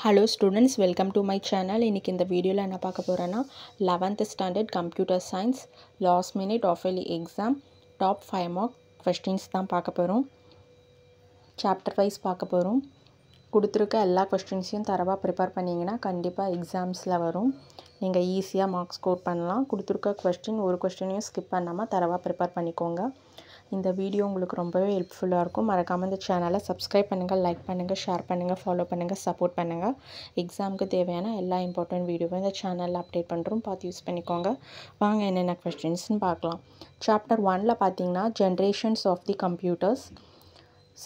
Hello students, welcome to my channel. இன்னைக்கு இந்த வீடியோல என்ன பார்க்க போறேன்னா 11th standard computer science last minute half-yearly exam top 5 mark questions தான் பார்க்க போறோம். chapter wise பார்க்க போறோம். கொடுத்திருக்க எல்லா क्वेश्चंसையும் தரவா prepare பண்ணீங்கனா கண்டிப்பா எக்ஸாம்ஸ்ல வரும். நீங்க ஈஸியா மார்க் ஸ்கோர் பண்ணலாம். கொடுத்திருக்க क्वेश्चन ஒரு क्वेश्चनையும் ஸ்கிப் பண்ணாம தரவா prepare பண்ணிக்கோங்க. இந்த வீடியோ உங்களுக்கு ரொம்பவே ஹெல்ப்ஃபுல்லா இருக்கும். மறக்காம இந்த சேனலை சப்ஸ்கிரைப் பண்ணுங்க, லைக் பண்ணுங்க, ஷேர் பண்ணுங்க, ஃபாலோ பண்ணுங்க, சப்போர்ட் பண்ணுங்க. எக்ஸாம்க்கு தேவையான எல்லா இம்பார்ட்டன்ட் வீடியோவும் இந்த சேனல்ல அப்டேட் பண்றோம். பார்த்து யூஸ் பண்ணிக்கோங்க. வாங்க என்னென்ன क्वेश्चंसனு பார்க்கலாம். சாப்டர் 1ல பாத்தீங்கன்னா generations of the computers.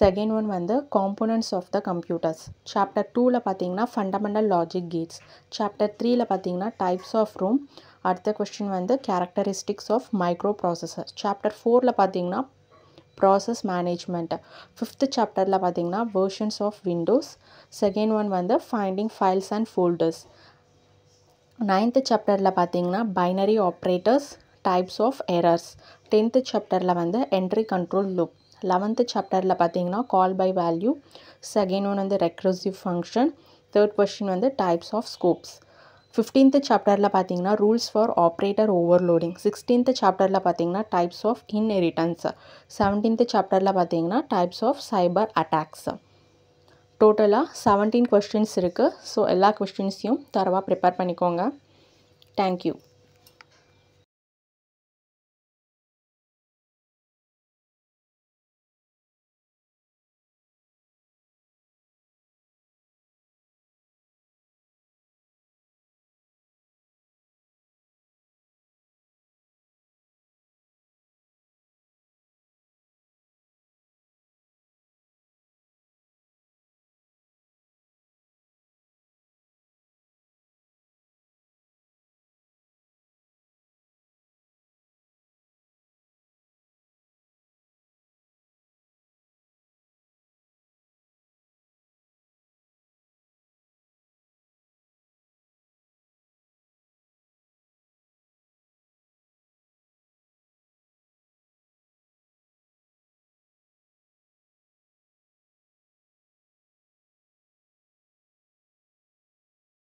Second one வந்து components of the computers. Chapter 2ல பாத்தீங்கன்னா ஃபண்டமெண்டல் லாஜிக் கேட்ஸ். சாப்டர் 3ல பாத்தீங்கன்னா டைப்ஸ் ஆஃப் ரோம். அடுத்த क्वेश्चन வந்து characteristics of microprocessor. சாப்டர் 4ல பாத்தீங்கன்னா process management. 5th சாப்டர்ல பாத்தீங்கன்னா versions of windows. Second one வந்து finding files and folders. 9th சாப்டர்ல பாத்தீங்கன்னா binary operators, types of errors. 10th சாப்டர்ல வந்து entry control loop. 11th சாப்டர்ல பாத்தீங்கன்னா call by value. Second one வந்து recursive function. third question வந்து types of scopes. 15th சாப்டர்ல பாத்தீங்கன்னா rules for operator overloading. 16th சாப்டர்ல பாத்தீங்கன்னா types of inheritance. 17th சாப்டர்ல பாத்தீங்கன்னா types of cyber attacks. டோட்டலா 17 questions இருக்கு. ஸோ எல்லா questionஸையும் தரவா ப்ரிப்பேர் பண்ணிக்கோங்க. Thank you.